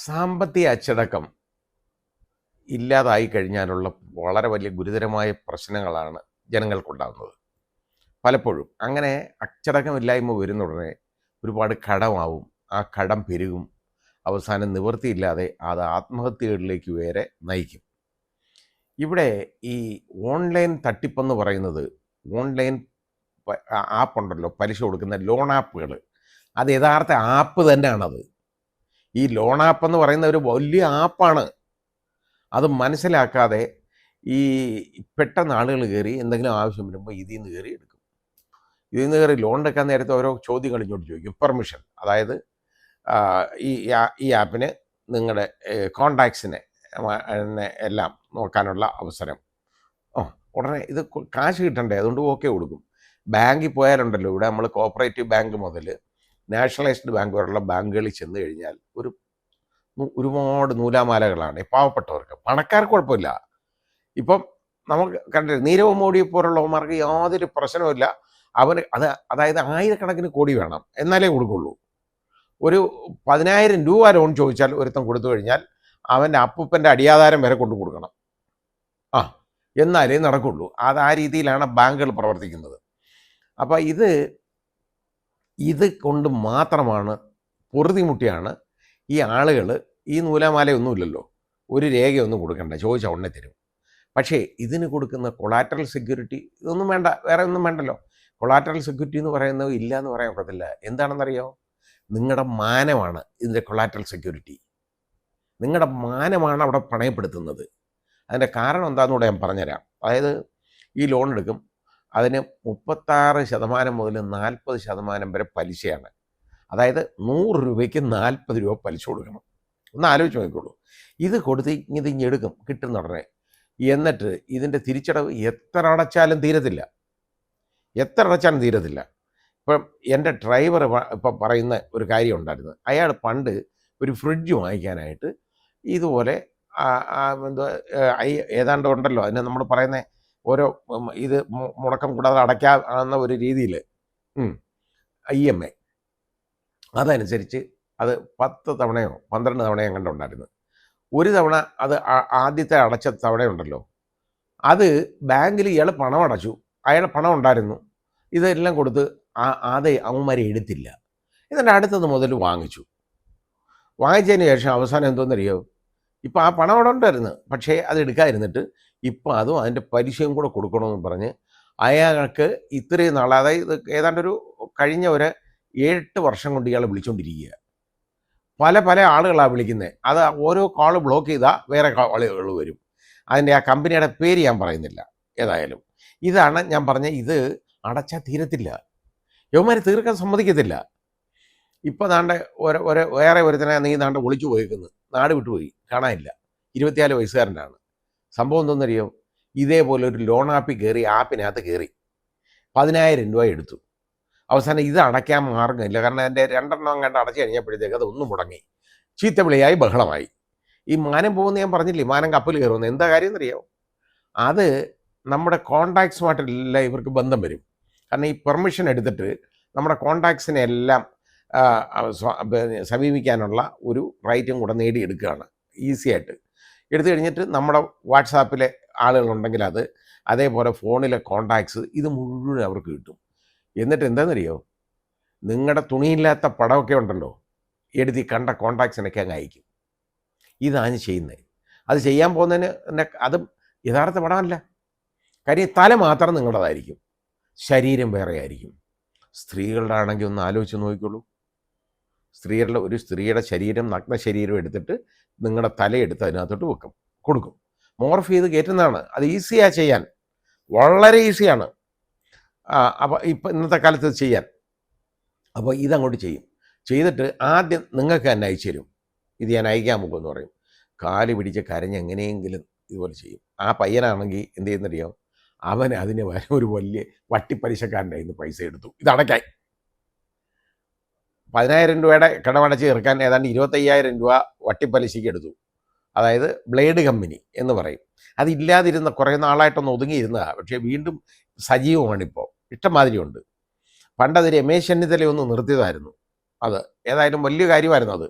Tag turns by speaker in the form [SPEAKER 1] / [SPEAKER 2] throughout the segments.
[SPEAKER 1] സാമ്പത്തിക അച്ചടക്കം ഇല്ലാതായി കഴിഞ്ഞാലുള്ള വളരെ വലിയ ഗുരുതരമായ പ്രശ്നങ്ങളാണ് ജനങ്ങൾക്കുണ്ടാകുന്നത്. പലപ്പോഴും അങ്ങനെ അച്ചടക്കമില്ലായ്മ വരുന്ന ഉടനെ ഒരുപാട് കടമാവും, ആ കടം പെരുകും, അവസാനം നിവൃത്തിയില്ലാതെ അത് ആത്മഹത്യകളിലേക്ക് വരെ നയിക്കും. ഇവിടെ ഈ ഓൺലൈൻ തട്ടിപ്പെന്ന് പറയുന്നത്, ഓൺലൈൻ ആപ്പുണ്ടല്ലോ, പലിശ കൊടുക്കുന്ന ലോൺ ആപ്പുകൾ, അത് യഥാർത്ഥ ആപ്പ് തന്നെയാണത്. ഈ ലോൺ ആപ്പ് എന്ന് പറയുന്ന ഒരു വലിയ ആപ്പാണ്. അത് മനസ്സിലാക്കാതെ ഈ പെട്ടെന്ന് ആളുകൾ കയറി എന്തെങ്കിലും ആവശ്യം വരുമ്പോൾ ഇതിൽ നിന്ന് കയറി എടുക്കും. ഇതിൽ നിന്ന് കയറി ലോൺ എടുക്കാൻ നേരത്തെ ഓരോ ചോദ്യങ്ങൾ ഇങ്ങോട്ട് ചോദിക്കും. പെർമിഷൻ, അതായത് ഈ ആപ്പിന് നിങ്ങളുടെ കോണ്ടാക്ട്സിനെ എല്ലാം നോക്കാനുള്ള അവസരം. ഉടനെ ഇത് കാശ് കിട്ടണ്ടേ, അതുകൊണ്ട് ഓക്കെ കൊടുക്കും. ബാങ്കിൽ പോയാലുണ്ടല്ലോ, ഇവിടെ നമ്മൾ കോപ്പറേറ്റീവ് ബാങ്ക് മുതൽ നാഷണലൈസ്ഡ് ബാങ്ക് വരെയുള്ള ബാങ്കുകളിൽ ചെന്ന് കഴിഞ്ഞാൽ ഒരുപാട് നൂലാമാലകളാണ് പാവപ്പെട്ടവർക്ക്. പണക്കാർക്ക് കുഴപ്പമില്ല. ഇപ്പം നമുക്ക് കണ്ടിട്ട് നീരവ് മോഡിയെ പോലുള്ളവന്മാർക്ക് യാതൊരു പ്രശ്നവുമില്ല. അതായത് ആയിരക്കണക്കിന് കോടി വേണം എന്നാലേ കൊടുക്കുള്ളൂ. ഒരു 10,000 രൂപ ലോൺ ചോദിച്ചാൽ ഒരുത്തം കൊടുത്തു കഴിഞ്ഞാൽ അവൻ്റെ അപ്പൂപ്പൻ്റെ അടിയാധാരം വരെ കൊണ്ടു കൊടുക്കണം, എന്നാലേ നടക്കുള്ളൂ. അത് ആ രീതിയിലാണ് ബാങ്കുകൾ പ്രവർത്തിക്കുന്നത്. അപ്പം ഇത് കൊണ്ട് മാത്രമാണ് പൊറുതിമുട്ടിയാണ് ഈ ആളുകൾ. ഈ നൂലാമാലയൊന്നുമില്ലല്ലോ, ഒരു രേഖയൊന്നും കൊടുക്കണ്ട, ചോദിച്ചാൽ ഉടനെ തരും. പക്ഷേ ഇതിന് കൊടുക്കുന്ന കൊളാറ്ററൽ സെക്യൂരിറ്റി ഇതൊന്നും വേണ്ട, വേറെ ഒന്നും വേണ്ടല്ലോ. കൊളാറ്ററൽ സെക്യൂരിറ്റി എന്ന് പറയുന്നത് ഇല്ല എന്ന് പറയാൻ ഒക്കത്തില്ല. എന്താണെന്നറിയോ? നിങ്ങളുടെ മാനമാണ് ഇതിൻ്റെ കൊളാറ്ററൽ സെക്യൂരിറ്റി. നിങ്ങളുടെ മാനമാണ് അവിടെ പണയപ്പെടുത്തുന്നത്. അതിൻ്റെ കാരണം എന്താണെന്നൂടെ ഞാൻ പറഞ്ഞുതരാം. അതായത് ഈ ലോൺ എടുക്കും, അതിന് 36% മുതൽ 40% വരെ പലിശയാണ്. അതായത് 100 രൂപയ്ക്ക് 40 രൂപ പലിശ കൊടുക്കണം. ഒന്ന് ആലോചിച്ച് നോക്കിക്കോളൂ. ഇത് കൊടുത്ത് ഇതിങ്ങെടുക്കും കിട്ടുന്ന ഉടനെ. എന്നിട്ട് ഇതിൻ്റെ തിരിച്ചടവ് എത്ര അടച്ചാലും തീരത്തില്ല. ഇപ്പം എൻ്റെ ഡ്രൈവർ ഇപ്പം പറയുന്ന ഒരു കാര്യം ഉണ്ടായിരുന്നു. അയാൾ പണ്ട് ഒരു ഫ്രിഡ്ജ് വാങ്ങിക്കാനായിട്ട് ഇതുപോലെ ഏതാണ്ട് ഉണ്ടല്ലോ, അതിനെ നമ്മൾ പറയുന്ന ഓരോ ഇത് മുടക്കം കൂടാതെ അടയ്ക്കാവുന്ന ഒരു രീതിയിൽ EMI, അതനുസരിച്ച് അത് 10 തവണയോ 12 തവണയോ കണ്ടുണ്ടായിരുന്നു. ഒരു തവണ അത് ആദ്യത്തെ അടച്ച തവണയുണ്ടല്ലോ, അത് ബാങ്കിൽ ഇയാൾ പണം അടച്ചു, അയാൾ പണം ഉണ്ടായിരുന്നു, ഇതെല്ലാം കൊടുത്ത് അവന്മാരെ എടുത്തില്ല. എന്നിട്ട് അടുത്തത് മുതൽ വാങ്ങിച്ചതിന് ശേഷം അവസാനം എന്തോന്നറിയോ, ഇപ്പം ആ പണം അവിടെ ഉണ്ടായിരുന്നു, പക്ഷേ അത് എടുക്കാതിരുന്നിട്ട് ഇപ്പം അതും അതിൻ്റെ പലിശയും കൂടെ കൊടുക്കണമെന്ന് പറഞ്ഞ് അയാൾക്ക് ഇത്രയും നാൾ, അതായത് ഏതാണ്ട് ഒരു കഴിഞ്ഞ ഒരു 7-8 വർഷം കൊണ്ട് ഇയാൾ വിളിച്ചുകൊണ്ടിരിക്കുക. പല ആളുകളാണ് വിളിക്കുന്നത്. അത് ഓരോ കോള് ബ്ലോക്ക് ചെയ്താൽ വേറെ ആളുകൾ വരും. അതിൻ്റെ ആ കമ്പനിയുടെ പേര് ഞാൻ പറയുന്നില്ല. ഏതായാലും ഇതാണ് ഞാൻ പറഞ്ഞ, ഇത് അടച്ചാൽ തീരത്തില്ല, യവന്മാർ തീർക്കാൻ സമ്മതിക്കത്തില്ല. ഇപ്പം വേറെ ഒരുത്തനെ നീ ഒളിച്ചു പോയേക്കുന്നു, നാട് വിട്ടുപോയി, കാണാനില്ല, 24 വയസ്സുകാരനാണ്. സംഭവം എന്തെന്നറിയോ? ഇതേപോലെ ഒരു ലോൺ ആപ്പിൽ കയറി, ആപ്പിനകത്ത് കയറി 10,000 രൂപ എടുത്തു. അവസാനം ഇത് അടയ്ക്കാൻ മാർഗ്ഗമില്ല. കാരണം എൻ്റെ 2 അങ്ങോട്ട് അടച്ചു കഴിഞ്ഞപ്പോഴത്തേക്ക് അത് ഒന്നും മുടങ്ങി, ചീത്തവിളിയായി, ബഹളമായി. ഈ മാനം പോകുന്ന ഞാൻ പറഞ്ഞില്ലേ, മാനം കപ്പൽ കയറുമെന്ന്. എന്താ കാര്യം എന്നറിയാമോ? അത് നമ്മുടെ കോണ്ടാക്ട്സുമായിട്ടെല്ലാം ഇവർക്ക് ബന്ധം വരും. കാരണം ഈ പെർമിഷൻ എടുത്തിട്ട് നമ്മുടെ കോണ്ടാക്ട്സിനെ എല്ലാം സമീപിക്കാനുള്ള ഒരു റൈറ്റും കൂടെ നേടിയെടുക്കുകയാണ് ഈസി ആയിട്ട്. എടുത്തു കഴിഞ്ഞിട്ട് നമ്മുടെ വാട്സാപ്പിലെ ആളുകളുണ്ടെങ്കിൽ അത്, അതേപോലെ ഫോണിലെ കോണ്ടാക്ട്സ്, ഇത് മുഴുവൻ അവർക്ക് കിട്ടും. എന്നിട്ട് എന്താണെന്നറിയോ? നിങ്ങളുടെ തുണിയില്ലാത്ത പടമൊക്കെ ഉണ്ടല്ലോ, എഴുതി കണ്ട കോണ്ടാക്ട്സിനൊക്കെ അങ്ങ് അയക്കും. ഇതാണ് ചെയ്യുന്നത്. അത് ചെയ്യാൻ പോകുന്നതിന് അതും യഥാർത്ഥ പടമല്ല. കാര്യം തല മാത്രം നിങ്ങളുടേതായിരിക്കും, ശരീരം വേറെ ആയിരിക്കും. സ്ത്രീകളുടെ ആണെങ്കിൽ ഒന്ന് ആലോചിച്ച് നോക്കിക്കോളൂ. ഒരു സ്ത്രീയുടെ ശരീരം, നഗ്ന ശരീരം എടുത്തിട്ട് നിങ്ങളുടെ തലയെടുത്ത് അതിനകത്തോട്ട് കൊടുക്കും. മോർഫ് ചെയ്ത് കയറ്റുന്നതാണ്. അത് ഈസിയാണ് ചെയ്യാൻ, വളരെ ഈസിയാണ്. അപ്പോൾ ഇപ്പം ഇന്നത്തെ കാലത്ത് ഇത് ചെയ്യാൻ. അപ്പോൾ ഇതങ്ങോട്ട് ചെയ്തിട്ട് ആദ്യം നിങ്ങൾക്ക് തന്നെ അയച്ചു തരും. ഇത് ഞാൻ അയക്കാൻ പോകുമെന്ന് പറയും. കാല് പിടിച്ച് കരഞ്ഞ് എങ്ങനെയെങ്കിലും ഇതുപോലെ ചെയ്യും. ആ പയ്യനാണെങ്കിൽ എന്ത് ചെയ്യുന്നറിയോ? അവൻ അതിന് ഒരു വലിയ വട്ടിപ്പലിശക്കാരൻ്റെ കയ്യിൽ നിന്ന് പൈസ എടുത്തു ഇതടയ്ക്കാൻ. 10,000 രൂപയുടെ കടമടച്ച് തീർക്കാൻ ഏതാണ്ട് 25,000 രൂപ വട്ടിപ്പലിശയ്ക്ക് എടുത്തു. അതായത് ബ്ലേഡ് കമ്പനി എന്ന് പറയും. അതില്ലാതിരുന്ന കുറേ നാളായിട്ടൊന്ന് ഒതുങ്ങിയിരുന്നതാണ്. പക്ഷേ വീണ്ടും സജീവമാണിപ്പോൾ, ഇഷ്ടംമാതിരി ഉണ്ട്. പണ്ടത് രമേശ് ചെന്നിത്തല ഒന്ന് നിർത്തിയതായിരുന്നു. അത് ഏതായാലും വലിയ കാര്യമായിരുന്നു. അത്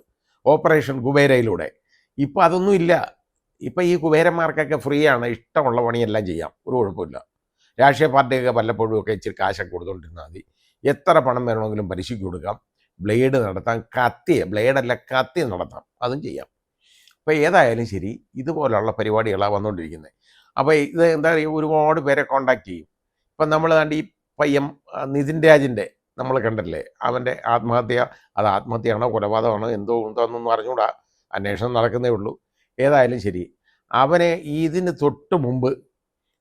[SPEAKER 1] ഓപ്പറേഷൻ കുബേരയിലൂടെ. ഇപ്പം അതൊന്നും ഇല്ല. ഇപ്പം ഈ കുബേരന്മാർക്കൊക്കെ ഫ്രീ ആണ്, ഇഷ്ടമുള്ള പണിയെല്ലാം ചെയ്യാം, ഒരു കുഴപ്പമില്ല. രാഷ്ട്രീയ പാർട്ടിയൊക്കെ വല്ലപ്പോഴും ഒക്കെ ഇച്ചിരി കാശൊക്കെ കൊടുത്തുകൊണ്ടിരുന്നാൽ മതി. എത്ര പണം വേണമെങ്കിലും പലിശയ്ക്ക് കൊടുക്കാം, ബ്ലേഡ് നടത്താം, ബ്ലേഡല്ല കത്തി നടത്താം, അതും ചെയ്യാം. അപ്പോൾ ഏതായാലും ശരി, ഇതുപോലുള്ള പരിപാടികളാണ് വന്നുകൊണ്ടിരിക്കുന്നത്. അപ്പോൾ ഇത് എന്താ പറയുക, ഒരുപാട് പേരെ കോണ്ടാക്ട് ചെയ്യും. ഇപ്പം നമ്മൾ കണ്ട് ഈ പയ്യൻ നിതിൻ രാജിൻ്റെ നമ്മൾ കണ്ടല്ലേ, അവൻ്റെ ആത്മഹത്യ, അത് ആത്മഹത്യയാണോ കൊലപാതകമാണോ എന്താണെന്നൊന്നും അറിഞ്ഞുകൂടാ, അന്വേഷണം നടക്കുന്നേ ഉള്ളൂ. ഏതായാലും ശരി, അവനെ ഇതിന് തൊട്ട് മുമ്പ്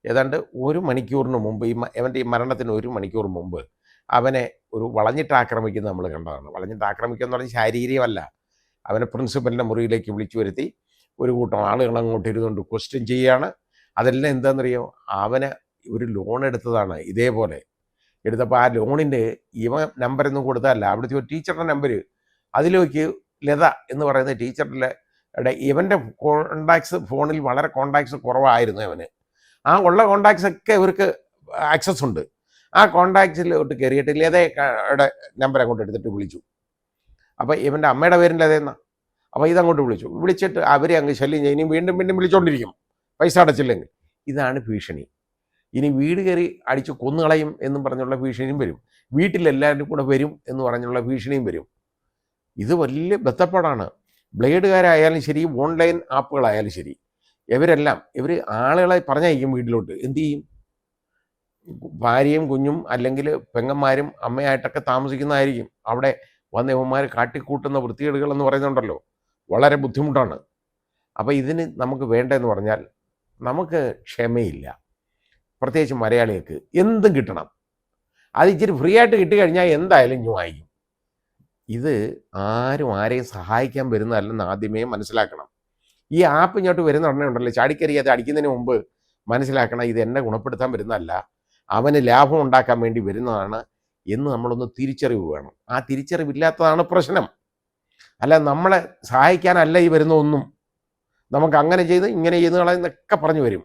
[SPEAKER 1] ഏതാണ്ട് 1 മണിക്കൂറിന് മുമ്പ്, അവൻ്റെ ഈ മരണത്തിന് 1 മണിക്കൂർ മുമ്പ് അവനെ ഒരു വളഞ്ഞിട്ട് ആക്രമിക്കുന്നത് നമ്മൾ കണ്ടതാണ്. വളഞ്ഞിട്ട് ആക്രമിക്കുക എന്ന് പറഞ്ഞാൽ ശാരീരികമല്ല, അവനെ പ്രിൻസിപ്പലിൻ്റെ മുറിയിലേക്ക് വിളിച്ചു വരുത്തി ഒരു കൂട്ടം ആളുകൾ അങ്ങോട്ട് ഇരുന്നുകൊണ്ട് ക്വസ്റ്റ്യൻ ചെയ്യുകയാണ്. അതെല്ലാം എന്താണെന്നറിയോ, അവന് ഒരു ലോൺ എടുത്തതാണ് ഇതേപോലെ. എടുത്തപ്പോൾ ആ ലോണിൻ്റെ നമ്പരൊന്നും കൊടുത്തതല്ല, അവിടുത്തെ ഒരു ടീച്ചറുടെ നമ്പർ, അതിലേക്ക് ലത എന്ന് പറയുന്ന ടീച്ചറിൻ്റെ ഇവൻ്റെ കോണ്ടാക്ട്സ് ഫോണിൽ വളരെ കോണ്ടാക്ട്സ് കുറവായിരുന്നു അവന്. ആ ഉള്ള കോണ്ടാക്ട്സ് ഒക്കെ ഇവർക്ക് ആക്സസ് ഉണ്ട്. ആ കോണ്ടാക്ട്സിലോട്ട് കയറിയിട്ട് ലതയുടെ നമ്പർ അങ്ങോട്ട് എടുത്തിട്ട് വിളിച്ചു. അപ്പോൾ ഇവൻ്റെ അമ്മയുടെ പേരിൽ ലതയെന്നാ. അപ്പോൾ ഇതങ്ങോട്ട് വിളിച്ചിട്ട് അവരെ അങ്ങ് ശല്യം ചെയ്യും. ഇനി വീണ്ടും വീണ്ടും വിളിച്ചുകൊണ്ടിരിക്കും, പൈസ അടച്ചില്ലെങ്കിൽ. ഇതാണ് ഭീഷണി. ഇനി വീട് കയറി അടിച്ച് കൊന്നുകളയും എന്നും പറഞ്ഞുള്ള ഭീഷണിയും വരും. വീട്ടിലെല്ലാവരും കൂടെ വരും എന്ന് പറഞ്ഞുള്ള ഭീഷണിയും വരും. ഇത് വലിയ ബന്ധപ്പാടാണ്. ബ്ലേഡുകാരായാലും ശരി, ഓൺലൈൻ ആപ്പുകളായാലും ശരി, ഇവർ ആളുകളെ പറഞ്ഞയക്കും വീട്ടിലോട്ട്. എന്തു ചെയ്യും? ഭാര്യയും കുഞ്ഞും അല്ലെങ്കിൽ പെങ്ങന്മാരും അമ്മയായിട്ടൊക്കെ താമസിക്കുന്നതായിരിക്കും. അവിടെ വന്ന് ഇവന്മാർ കാട്ടിക്കൂട്ടുന്ന വൃത്തികേടുകൾ എന്ന് പറയുന്നുണ്ടല്ലോ, വളരെ ബുദ്ധിമുട്ടാണ്. അപ്പോൾ ഇതിന് നമുക്ക് വേണ്ടതെന്ന് പറഞ്ഞാൽ, നമുക്ക് ക്ഷമയില്ല. പ്രത്യേകിച്ച് മലയാളികൾക്ക് എന്തും കിട്ടണം. അത് ഇച്ചിരി ഫ്രീ ആയിട്ട് കിട്ടിക്കഴിഞ്ഞാൽ എന്തായാലും ഇഞ്ഞു വായിക്കും. ഇത് ആരും ആരെയും സഹായിക്കാൻ വരുന്നതല്ലെന്ന് ആദ്യമേ മനസ്സിലാക്കണം. ഈ ആപ്പ് ഇങ്ങോട്ട് വരുന്ന ഉടനെ ഉണ്ടല്ലോ, ചാടിക്കറി അത് അടിക്കുന്നതിന് മുമ്പ് മനസ്സിലാക്കണം, ഇത് എന്നെ ഗുണപ്പെടുത്താൻ വരുന്നതല്ല, അവന് ലാഭം ഉണ്ടാക്കാൻ വേണ്ടി വരുന്നതാണ് എന്ന് നമ്മളൊന്ന് തിരിച്ചറിവ് വേണം. ആ തിരിച്ചറിവില്ലാത്തതാണ് പ്രശ്നം. അല്ല, നമ്മളെ സഹായിക്കാനല്ല ഈ വരുന്ന ഒന്നും. നമുക്ക് അങ്ങനെ ചെയ്ത് ഇങ്ങനെ ചെയ്ത് കളയെന്നൊക്കെ പറഞ്ഞു വരും.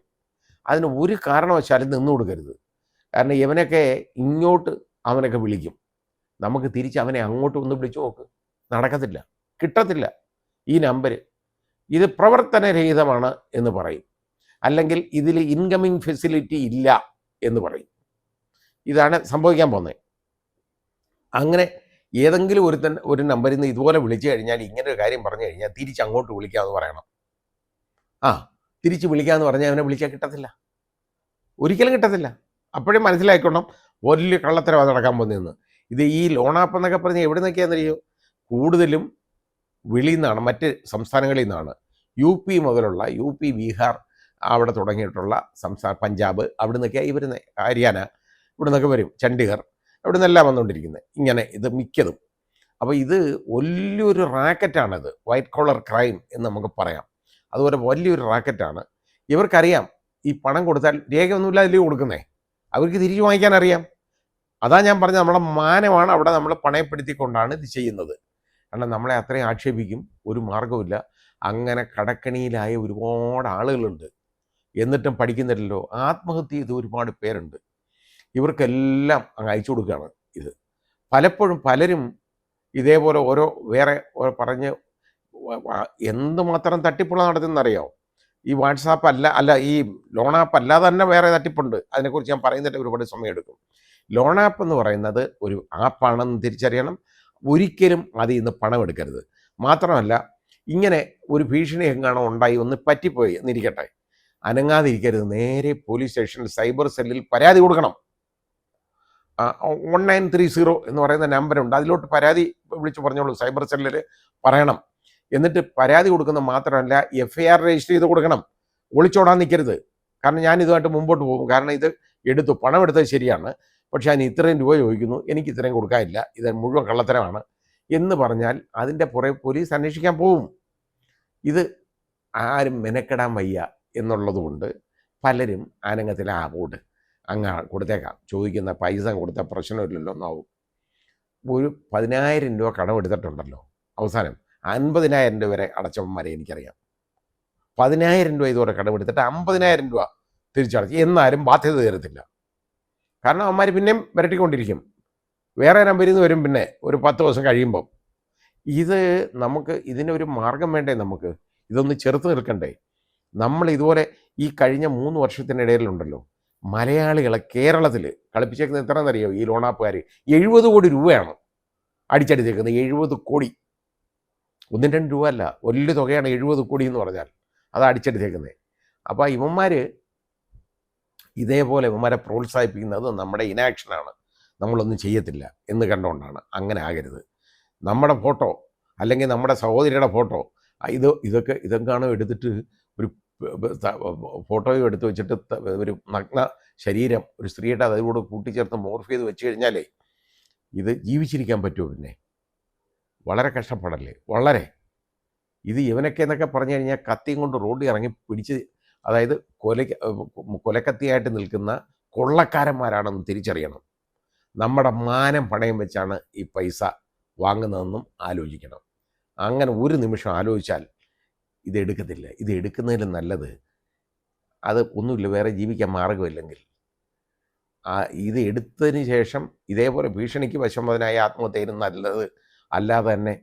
[SPEAKER 1] അതിന് ഒരു കാരണവശാലും നിന്നു കൊടുക്കരുത്. കാരണം ഇവനൊക്കെ ഇങ്ങോട്ട് അവനൊക്കെ വിളിക്കും, നമുക്ക് തിരിച്ച് അവനെ അങ്ങോട്ട് ഒന്ന് വിളിച്ചു നോക്ക്, നടക്കത്തില്ല, കിട്ടത്തില്ല. ഈ നമ്പർ ഇത് പ്രവർത്തനരഹിതമാണ് എന്ന് പറയും, അല്ലെങ്കിൽ ഇതിൽ ഇൻകമിങ് ഫെസിലിറ്റി ഇല്ല എന്ന് പറയും. ഇതാണ് സംഭവിക്കാൻ പോകുന്നത്. അങ്ങനെ ഏതെങ്കിലും ഒരു നമ്പറിൽ നിന്ന് ഇതുപോലെ വിളിച്ചു കഴിഞ്ഞാൽ, ഇങ്ങനെ ഒരു കാര്യം പറഞ്ഞു കഴിഞ്ഞാൽ തിരിച്ച് അങ്ങോട്ട് വിളിക്കാമെന്ന് പറയണം. തിരിച്ച് വിളിക്കാമെന്ന് പറഞ്ഞാൽ അവനെ വിളിച്ചാൽ കിട്ടത്തില്ല, ഒരിക്കലും കിട്ടത്തില്ല. അപ്പോഴും മനസ്സിലാക്കണം വലിയ കള്ളത്തരം അത് നടക്കാൻ പോകുന്നതെന്ന്. ഇത് ഈ ലോണാപ്പ് എന്നൊക്കെ പറഞ്ഞാൽ എവിടെ നിന്നൊക്കെയാണെന്നറിയോ, കൂടുതലും വെളിയിൽ നിന്നാണ്, മറ്റ് സംസ്ഥാനങ്ങളിൽ നിന്നാണ്. UP മുതലുള്ള UP, ബീഹാർ, അവിടെ തുടങ്ങിയിട്ടുള്ള പഞ്ചാബ്, അവിടെ നിന്നൊക്കെയാണ് ഈ വരുന്നത്. ഹരിയാന, ഇവിടെ നിന്നൊക്കെ വരും, ചണ്ഡീഗഡ്, അവിടെ നിന്നെല്ലാം വന്നുകൊണ്ടിരിക്കുന്നത്. ഇങ്ങനെ ഇത് മിക്കതും. അപ്പോൾ ഇത് വലിയൊരു റാക്കറ്റാണിത്, വൈറ്റ് കോളർ ക്രൈം എന്ന് നമുക്ക് പറയാം. അതുപോലെ വലിയൊരു റാക്കറ്റാണ്. ഇവർക്കറിയാം ഈ പണം കൊടുത്താൽ രേഖയൊന്നുമില്ല അതിലേക്ക് കൊടുക്കുന്നേ, അവർക്ക് തിരിച്ചു വാങ്ങിക്കാൻ അറിയാം. അതാ ഞാൻ പറഞ്ഞത്, നമ്മളെ മാനമാണ് അവിടെ നമ്മൾ പണയപ്പെടുത്തിക്കൊണ്ടാണ് ഇത് ചെയ്യുന്നത്. കാരണം നമ്മളെ അത്രയും ആക്ഷേപിക്കും, ഒരു മാർഗവുമില്ല. അങ്ങനെ കടക്കണിയിലായ ഒരുപാട് ആളുകളുണ്ട്, എന്നിട്ടും പഠിക്കുന്നില്ലല്ലോ. ആത്മഹത്യ ചെയ്ത് ഒരുപാട് പേരുണ്ട്. ഇവർക്കെല്ലാം അങ്ങ് അയച്ചു കൊടുക്കുകയാണ് ഇത്. പലപ്പോഴും പലരും ഇതേപോലെ വേറെ പറഞ്ഞ് എന്തുമാത്രം തട്ടിപ്പുള്ള നടത്തുന്നറിയോ. ഈ വാട്സാപ്പ് അല്ല ഈ ലോൺ ആപ്പ് അല്ലാതെ തന്നെ വേറെ തട്ടിപ്പുണ്ട്. അതിനെക്കുറിച്ച് ഞാൻ പറയുന്നിട്ട് ഒരുപാട് സമയമെടുക്കും. ലോൺ ആപ്പ് എന്ന് പറയുന്നത് ഒരു ആപ്പാണെന്ന് തിരിച്ചറിയണം. ഒരിക്കലും അതിൽ നിന്ന് പണം എടുക്കരുത്. മാത്രമല്ല, ഇങ്ങനെ ഒരു ഭീഷണി എങ്ങാണോ ഉണ്ടായി ഒന്ന് പറ്റിപ്പോയി എന്നിരിക്കട്ടെ, അനങ്ങാതിരിക്കരുത്. നേരെ പോലീസ് സ്റ്റേഷനിൽ സൈബർ സെല്ലിൽ പരാതി കൊടുക്കണം. 1930 എന്ന് പറയുന്ന നമ്പറുണ്ട്, അതിലോട്ട് പരാതി വിളിച്ച് പറഞ്ഞോളൂ, സൈബർ സെല്ലിൽ പറയണം. എന്നിട്ട് പരാതി കൊടുക്കുന്നത് മാത്രമല്ല, FIR രജിസ്റ്റർ ചെയ്ത് കൊടുക്കണം. ഒളിച്ചോടാൻ നിൽക്കരുത്. കാരണം ഞാൻ ഇതുമായിട്ട് മുമ്പോട്ട് പോകും. കാരണം ഇത് പണം എടുത്തത് ശരിയാണ്, പക്ഷേ അതിന് ഇത്രയും രൂപ ചോദിക്കുന്നു, എനിക്ക് ഇത്രയും കൊടുക്കാനില്ല, ഇത് മുഴുവൻ കള്ളത്തരമാണ് എന്ന് പറഞ്ഞാൽ അതിൻ്റെ പുറകെ പോലീസ് അന്വേഷിക്കാൻ പോവും. ഇത് ആരും മെനക്കെടാൻ വയ്യ എന്നുള്ളതുകൊണ്ട് പലരും ആനങ്ങത്തിൽ പോട്ട് അങ്ങ് കൊടുത്തേക്കാം, ചോദിക്കുന്ന പൈസ കൊടുത്ത പ്രശ്നമില്ലല്ലോ എന്നാവും. ഒരു 10,000 രൂപ കടമെടുത്തിട്ടുണ്ടല്ലോ, അവസാനം 50,000 രൂപ വരെ അടച്ചവന്മാരെ എനിക്കറിയാം. 10,000 രൂപ ഇതുവരെ കടമെടുത്തിട്ട് 50,000 രൂപ തിരിച്ചടച്ച്, എന്നാലും ബാധ്യത തീരത്തില്ല. കാരണം അവന്മാർ പിന്നെയും വരട്ടിക്കൊണ്ടിരിക്കും. വേറെ നമ്പരിൽ നിന്ന് വരും, പിന്നെ ഒരു 10 ദിവസം കഴിയുമ്പം. ഇത് നമുക്ക് ഇതിനൊരു മാർഗം വേണ്ടേ നമുക്ക്? ഇതൊന്ന് ചെറുത്ത് നിൽക്കണ്ടേ? നമ്മൾ ഇതുപോലെ ഈ കഴിഞ്ഞ 3 വർഷത്തിനിടയിലുണ്ടല്ലോ, മലയാളികളെ കേരളത്തിൽ കളിപ്പിച്ചേക്കുന്നത് എത്രയെന്നറിയോ ഈ ലോണാപ്പുകാർ? 70 കോടി രൂപയാണ് അടിച്ചടിച്ചേക്കുന്നത്. 70 കോടി. 1, 2 രൂപ അല്ല, വലിയ തുകയാണ് 70 കോടി എന്ന് പറഞ്ഞാൽ. അത് അടിച്ചെടുത്തേക്കുന്നത്. അപ്പോൾ ഇവന്മാർ ഇതേപോലെ ഇവന്മാരെ പ്രോത്സാഹിപ്പിക്കുന്നത് നമ്മുടെ ഇനാക്ഷനാണ്. നമ്മളൊന്നും ചെയ്യത്തില്ല എന്ന് കണ്ടുകൊണ്ടാണ്. അങ്ങനെ ആകരുത്. നമ്മുടെ ഫോട്ടോ അല്ലെങ്കിൽ നമ്മുടെ സഹോദരിയുടെ ഫോട്ടോ ഇതൊക്കെയാണ് എടുത്തിട്ട് ഒരു ഫോട്ടോയും എടുത്ത് വെച്ചിട്ട് ഒരു നഗ്ന ശരീരം ഒരു സ്ത്രീയുടെ അതിലൂടെ കൂട്ടിച്ചേർത്ത് മോർഫ് ചെയ്ത് വെച്ച് കഴിഞ്ഞാലേ ഇത് ജീവിച്ചിരിക്കാൻ പറ്റുമോ? പിന്നെ വളരെ കഷ്ടപ്പാടല്ലേ? വളരെ. ഇത് ഇവനൊക്കെ എന്നൊക്കെ പറഞ്ഞു കഴിഞ്ഞാൽ കത്തിയും കൊണ്ട് റോഡിൽ ഇറങ്ങി പിടിച്ച്, അതായത് കൊലക്കത്തിയായിട്ട് നിൽക്കുന്ന കൊള്ളക്കാരന്മാരാണെന്ന് തിരിച്ചറിയണം. നമ്മുടെ മാനം പണയം വെച്ചാണ് ഈ പൈസ വാങ്ങുന്നതെന്നും ആലോചിക്കണം. അങ്ങനെ ഒരു നിമിഷം ആലോചിച്ചാൽ ഇത് എടുക്കത്തില്ല. ഇത് എടുക്കുന്നതിലും നല്ലത്, അത് ഒന്നുമില്ല, വേറെ ജീവിക്കാൻ മാർഗമില്ലെങ്കിൽ ഇത് എടുത്തതിന് ശേഷം ഇതേപോലെ ഭീഷണിക്ക് വശംവദനായ ആത്മഹത്യയിലും നല്ലത്. അല്ലാതെ തന്നെ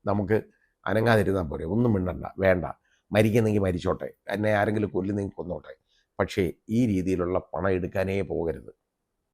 [SPEAKER 1] നമുക്ക് അനങ്ങാതിരുന്നാൽ പോരെ, ഒന്നും മിണ്ടണ്ട, വേണ്ട, മരിക്കുന്നെങ്കിൽ മരിച്ചോട്ടെ, എന്നെ ആരെങ്കിലും കൊല്ലുന്നെങ്കിൽ കൊന്നോട്ടെ, പക്ഷേ ഈ രീതിയിലുള്ള പണം എടുക്കാനേ പോകരുത്.